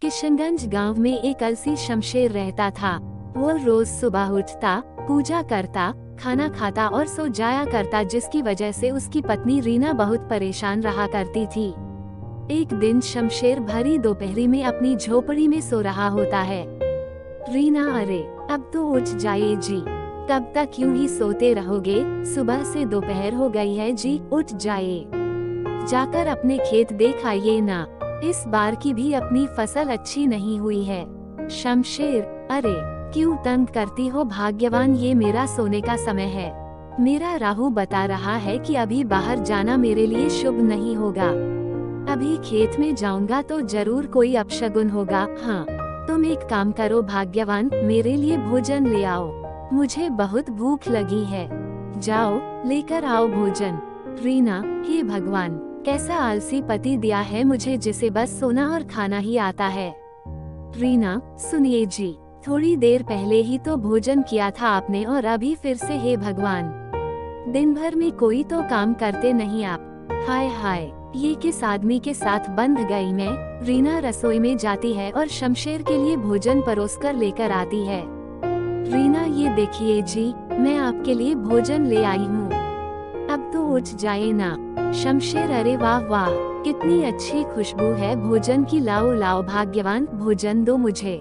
किशनगंज गांव में एक अलसी शमशेर रहता था। वो रोज सुबह उठता, पूजा करता, खाना खाता और सो जाया करता, जिसकी वजह से उसकी पत्नी रीना बहुत परेशान रहा करती थी। एक दिन शमशेर भरी दोपहरी में अपनी झोपड़ी में सो रहा होता है। रीना, अरे अब तो उठ जाइए जी, कब तक यूं ही सोते रहोगे? सुबह से दोपहर हो गई है जी, उठ जाइए, जाकर अपने खेत देख आइए ना, इस बार की भी अपनी फसल अच्छी नहीं हुई है। शमशेर, अरे क्यों तंग करती हो भाग्यवान, ये मेरा सोने का समय है। मेरा राहु बता रहा है कि अभी बाहर जाना मेरे लिए शुभ नहीं होगा। अभी खेत में जाऊंगा तो जरूर कोई अपशगुन होगा। हाँ, तुम एक काम करो भाग्यवान, मेरे लिए भोजन ले आओ, मुझे बहुत भूख लगी है। जाओ लेकर आओ भोजन। रीना, हे भगवान, कैसा आलसी पति दिया है मुझे, जिसे बस सोना और खाना ही आता है। रीना, सुनिए जी, थोड़ी देर पहले ही तो भोजन किया था आपने और अभी फिर से, हे भगवान, दिन भर में कोई तो काम करते नहीं आप। हाय हाय, ये किस आदमी के साथ बंध गई मैं। रीना रसोई में जाती है और शमशेर के लिए भोजन परोसकर लेकर आती है। रीना, ये देखिए जी, मैं आपके लिए भोजन ले आई हूँ, अब तो उठ जाए ना। शमशेर, अरे वाह वाह, कितनी अच्छी खुशबू है भोजन की, लाओ लाओ भाग्यवान, भोजन दो मुझे।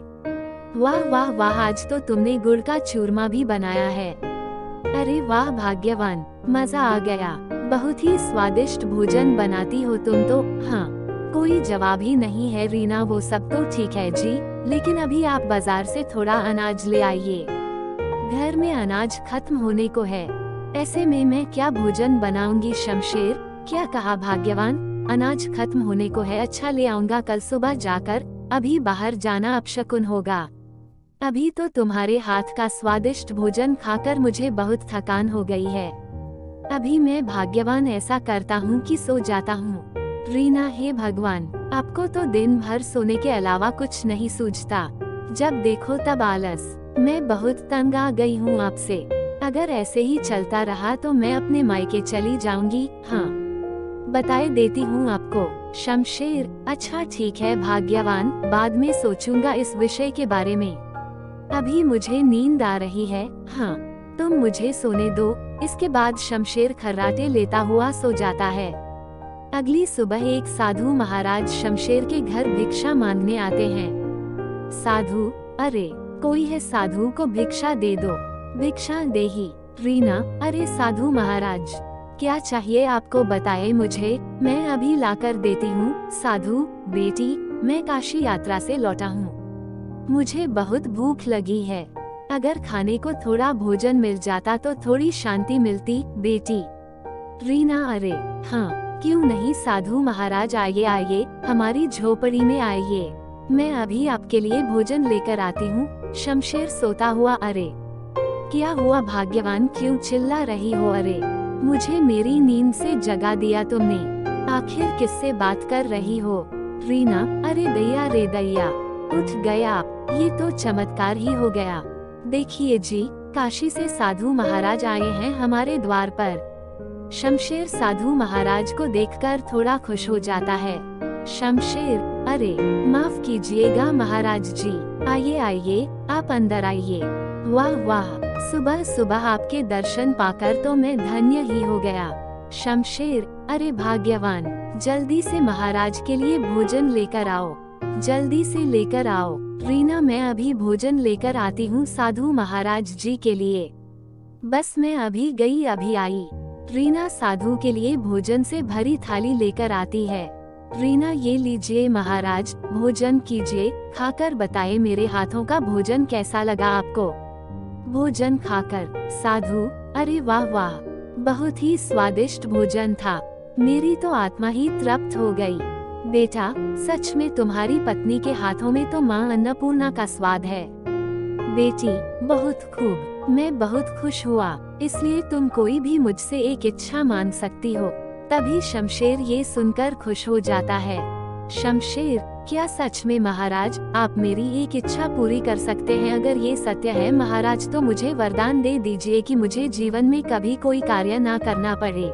वाह वाह वाह, आज तो तुमने गुड़ का चूरमा भी बनाया है। अरे वाह भाग्यवान, मजा आ गया, बहुत ही स्वादिष्ट भोजन बनाती हो तुम तो। हाँ, कोई जवाब ही नहीं है रीना, वो सब तो ठीक है जी, लेकिन अभी आप बाजार से थोड़ा अनाज ले आइए, घर में अनाज खत्म होने को है, ऐसे में मैं क्या भोजन बनाऊंगी। शमशेर, क्या कहा भाग्यवान, अनाज खत्म होने को है? अच्छा, ले आऊंगा कल सुबह जाकर, अभी बाहर जाना अपशकुन होगा। अभी तो तुम्हारे हाथ का स्वादिष्ट भोजन खाकर मुझे बहुत थकान हो गई है। अभी मैं भाग्यवान ऐसा करता हूँ कि सो जाता हूँ। रीना, हे भगवान, आपको तो दिन भर सोने के अलावा कुछ नहीं सूझता, जब देखो तब आलस। मैं बहुत तंग आ गई हूँ आपसे, अगर ऐसे ही चलता रहा तो मैं अपने मायके चली जाऊंगी। हाँ, बताए देती हूँ आपको। शमशेर, अच्छा ठीक है भाग्यवान, बाद में सोचूंगा इस विषय के बारे में, अभी मुझे नींद आ रही है। हाँ, तुम मुझे सोने दो। इसके बाद शमशेर खर्राटे लेता हुआ सो जाता है। अगली सुबह एक साधु महाराज शमशेर के घर भिक्षा मांगने आते हैं। साधु, अरे कोई है साधु को भिक्षा दे दो, भिक्षा दे ही। रीना, अरे साधु महाराज, क्या चाहिए आपको बताए मुझे, मैं अभी लाकर देती हूँ। साधु, बेटी, मैं काशी यात्रा से लौटा हूँ, मुझे बहुत भूख लगी है, अगर खाने को थोड़ा भोजन मिल जाता तो थोड़ी शांति मिलती। बेटी। रीना, अरे हाँ, क्यों नहीं साधु महाराज, आइए आइए, हमारी झोपड़ी में आइए, मैं अभी आपके लिए भोजन लेकर आती हूँ। शमशेर सोता हुआ, अरे क्या हुआ भाग्यवान, क्यों चिल्ला रही हो? अरे मुझे मेरी नींद से जगा दिया तुमने, आखिर किससे बात कर रही हो? रीना, अरे दैया रे दैया, उठ गया आप, ये तो चमत्कार ही हो गया। देखिए जी, काशी से साधु महाराज आए हैं हमारे द्वार पर। शमशेर साधु महाराज को देखकर थोड़ा खुश हो जाता है। शमशेर, अरे माफ कीजिएगा महाराज जी, आइए आइए, आप अंदर आइए। वाह वाह, सुबह सुबह आपके दर्शन पाकर तो मैं धन्य ही हो गया। शमशेर, अरे भाग्यवान, जल्दी से महाराज के लिए भोजन लेकर आओ, जल्दी से लेकर आओ। रीना, मैं अभी भोजन लेकर आती हूँ साधु महाराज जी के लिए, बस मैं अभी गई अभी आई। रीना साधु के लिए भोजन से भरी थाली लेकर आती है। रीना, ये लीजिए महाराज, भोजन कीजिए, खाकर बताए मेरे हाथों का भोजन कैसा लगा आपको। भोजन खाकर साधु, अरे वाह वाह, बहुत ही स्वादिष्ट भोजन था, मेरी तो आत्मा ही तृप्त हो गई। बेटा, सच में तुम्हारी पत्नी के हाथों में तो माँ अन्नपूर्णा का स्वाद है। बेटी, बहुत खूब, मैं बहुत खुश हुआ, इसलिए तुम कोई भी मुझसे एक इच्छा मांग सकती हो। तभी शमशेर ये सुनकर खुश हो जाता है। शमशेर, क्या सच में महाराज, आप मेरी एक इच्छा पूरी कर सकते हैं? अगर ये सत्य है महाराज, तो मुझे वरदान दे दीजिए कि मुझे जीवन में कभी कोई कार्य ना करना पड़े।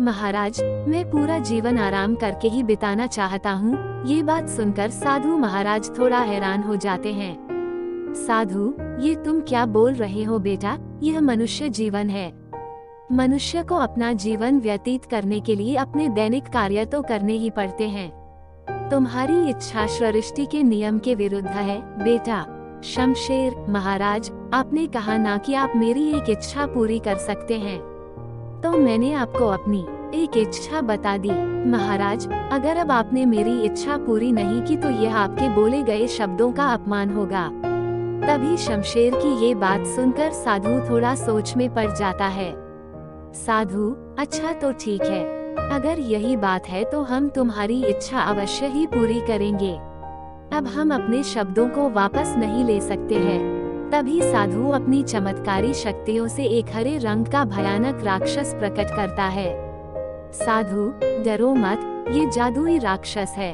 महाराज, मैं पूरा जीवन आराम करके ही बिताना चाहता हूँ। ये बात सुनकर साधु महाराज थोड़ा हैरान हो जाते हैं। साधु, ये तुम क्या बोल रहे हो बेटा? यह मनुष्य जीवन है। मनुष्य को अपना जीवन व्यतीत करने के लिए अपने दैनिक कार्य तो करने ही पड़ते हैं। तुम्हारी इच्छा सृष्टि के नियम के विरुद्ध है बेटा। शमशेर, महाराज, आपने कहा ना कि आप मेरी एक इच्छा पूरी कर सकते हैं, तो मैंने आपको अपनी एक इच्छा बता दी। महाराज, अगर अब आपने मेरी इच्छा पूरी नहीं की तो यह आपके बोले गए शब्दों का अपमान होगा। तभी शमशेर की ये बात सुनकर साधु थोड़ा सोच में पड़ जाता है। साधु, अच्छा तो ठीक है, अगर यही बात है तो हम तुम्हारी इच्छा अवश्य ही पूरी करेंगे। अब हम अपने शब्दों को वापस नहीं ले सकते हैं। तभी साधु अपनी चमत्कारी शक्तियों से एक हरे रंग का भयानक राक्षस प्रकट करता है। साधु, डरो मत, ये जादुई राक्षस है।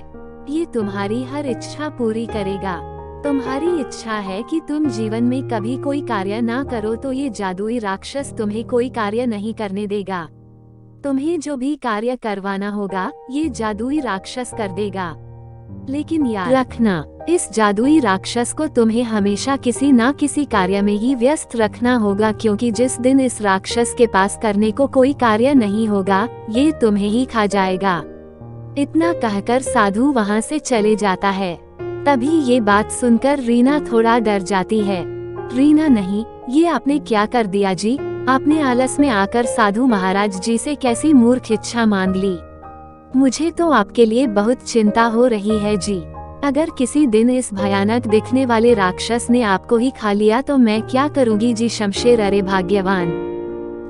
ये तुम्हारी हर इच्छा पूरी करेगा। तुम्हारी इच्छा है कि तुम जीवन में कभी कोई कार्य ना करो तो ये जादुई राक्षस तुम्हें कोई कार्य नहीं करने देगा। तुम्हें जो भी कार्य करवाना होगा ये जादुई राक्षस कर देगा। लेकिन याद रखना, इस जादुई राक्षस को तुम्हें हमेशा किसी ना किसी कार्य में ही व्यस्त रखना होगा, क्योंकि जिस दिन इस राक्षस के पास करने को कोई कार्य नहीं होगा ये तुम्हें ही खा जाएगा। इतना कहकर साधु वहाँ से चले जाता है। तभी ये बात सुनकर रीना थोड़ा डर जाती है। रीना, नहीं, ये आपने क्या कर दिया जी? आपने आलस में आकर साधु महाराज जी से कैसी मूर्ख इच्छा मांग ली। मुझे तो आपके लिए बहुत चिंता हो रही है जी। अगर किसी दिन इस भयानक दिखने वाले राक्षस ने आपको ही खा लिया तो मैं क्या करूँगी जी शमशेर? अरे भाग्यवान,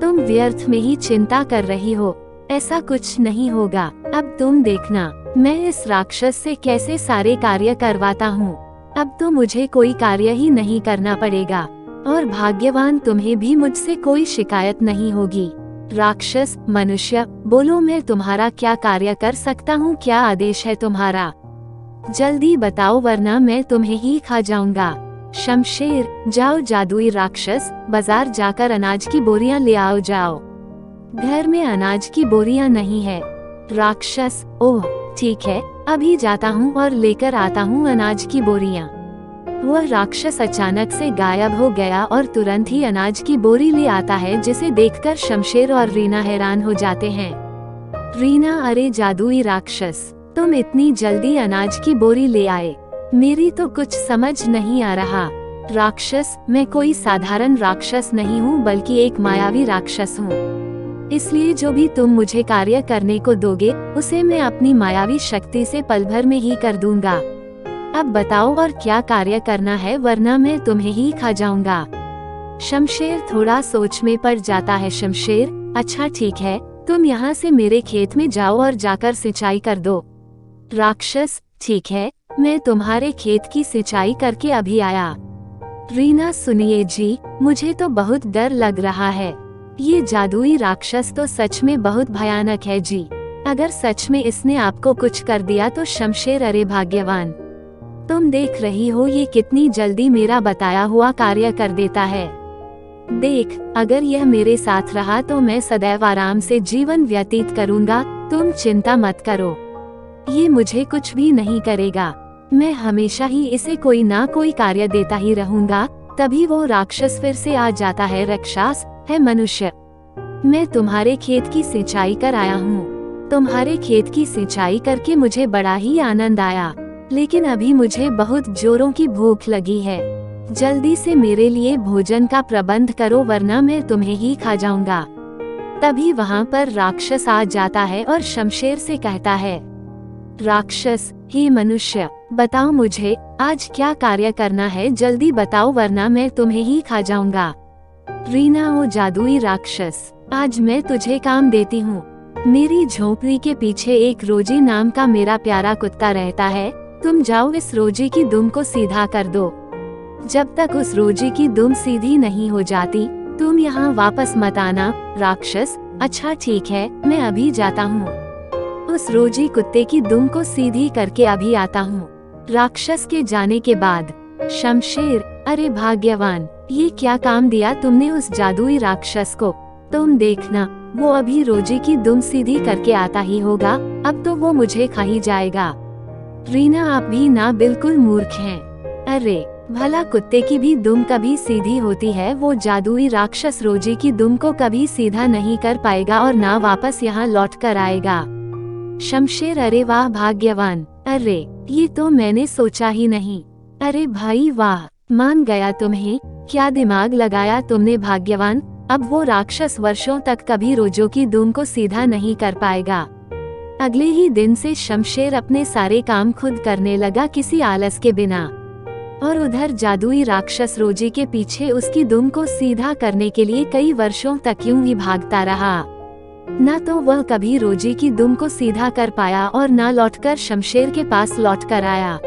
तुम व्यर्थ में ही चिंता कर रही हो, ऐसा कुछ नहीं होगा। अब तुम देखना, मैं इस राक्षस से कैसे सारे कार्य करवाता हूँ। अब तो मुझे कोई कार्य ही नहीं करना पड़ेगा और भाग्यवान तुम्हें भी मुझसे कोई शिकायत नहीं होगी। राक्षस, मनुष्य, बोलो, मैं तुम्हारा क्या कार्य कर सकता हूँ? क्या आदेश है तुम्हारा? जल्दी बताओ वरना मैं तुम्हें ही खा जाऊंगा। शमशेर, जाओ जादुई राक्षस, बाजार जाकर अनाज की बोरियां ले आओ जाओ। घर में अनाज की बोरियां नहीं है। राक्षस, ओह ठीक है, अभी जाता हूँ और लेकर आता हूँ अनाज की बोरियां। वह राक्षस अचानक से गायब हो गया और तुरंत ही अनाज की बोरी ले आता है, जिसे देखकर शमशेर और रीना हैरान हो जाते हैं। रीना, अरे जादुई राक्षस, तुम इतनी जल्दी अनाज की बोरी ले आए? मेरी तो कुछ समझ नहीं आ रहा। राक्षस, मैं कोई साधारण राक्षस नहीं हूँ बल्कि एक मायावी राक्षस हूँ। इसलिए जो भी तुम मुझे कार्य करने को दोगे उसे मैं अपनी मायावी शक्ति से पल भर में ही कर दूंगा। अब बताओ और क्या कार्य करना है, वरना मैं तुम्हें ही खा जाऊंगा। शमशेर थोड़ा सोच में पड़ जाता है। शमशेर, अच्छा ठीक है, तुम यहाँ से मेरे खेत में जाओ और जाकर सिंचाई कर दो। राक्षस, ठीक है, मैं तुम्हारे खेत की सिंचाई करके अभी आया। रीना, सुनिए जी, मुझे तो बहुत डर लग रहा है। ये जादुई राक्षस तो सच में बहुत भयानक है जी। अगर सच में इसने आपको कुछ कर दिया तो शमशेर, अरे भाग्यवान, तुम देख रही हो ये कितनी जल्दी मेरा बताया हुआ कार्य कर देता है। देख, अगर यह मेरे साथ रहा तो मैं सदैव आराम से जीवन व्यतीत करूंगा। तुम चिंता मत करो, ये मुझे कुछ भी नहीं करेगा। मैं हमेशा ही इसे कोई ना कोई कार्य देता ही रहूंगा। तभी वो राक्षस फिर से आ जाता है। राक्षस है मनुष्य, मैं तुम्हारे खेत की सिंचाई कर आया हूँ। तुम्हारे खेत की सिंचाई करके मुझे बड़ा ही आनंद आया, लेकिन अभी मुझे बहुत जोरों की भूख लगी है। जल्दी से मेरे लिए भोजन का प्रबंध करो वरना मैं तुम्हें ही खा जाऊंगा। तभी वहाँ पर राक्षस आ जाता है और शमशेर से कहता है, राक्षस, हे मनुष्य, बताओ मुझे आज क्या कार्य करना है, जल्दी बताओ वरना मैं तुम्हें ही खा जाऊंगा। रीना, ओ जादुई राक्षस, आज मैं तुझे काम देती हूँ। मेरी झोपड़ी के पीछे एक रोजी नाम का मेरा प्यारा कुत्ता रहता है। तुम जाओ इस रोजी की दुम को सीधा कर दो। जब तक उस रोजी की दुम सीधी नहीं हो जाती तुम यहाँ वापस मत आना। राक्षस, अच्छा ठीक है, मैं अभी जाता हूँ। उस रोजी कुत्ते की दुम को सीधी करके अभी आता हूँ। राक्षस के जाने के बाद शमशेर, अरे भाग्यवान, ये क्या काम दिया तुमने उस जादुई राक्षस को? तुम देखना, वो अभी रोजी की दुम सीधी करके आता ही होगा, अब तो वो मुझे खा ही जाएगा। रीना आप भी ना बिल्कुल मूर्ख हैं। अरे भला कुत्ते की भी दुम कभी सीधी होती है? वो जादुई राक्षस रोजी की दुम को कभी सीधा नहीं कर पाएगा और ना वापस यहाँ लौट कर आएगा। शमशेर अरे वाह भाग्यवान, अरे ये तो मैंने सोचा ही नहीं। अरे भाई वाह, मान गया तुम्हें, क्या दिमाग लगाया तुमने भाग्यवान। अब वो राक्षस वर्षों तक कभी रोजो की दुम को सीधा नहीं कर पाएगा। अगले ही दिन से शमशेर अपने सारे काम खुद करने लगा, किसी आलस के बिना। और उधर जादुई राक्षस रोजी के पीछे उसकी दुम को सीधा करने के लिए कई वर्षों तक यूं ही भागता रहा। न तो वह कभी रोजी की दुम को सीधा कर पाया और न लौटकर शमशेर के पास लौट कर आया।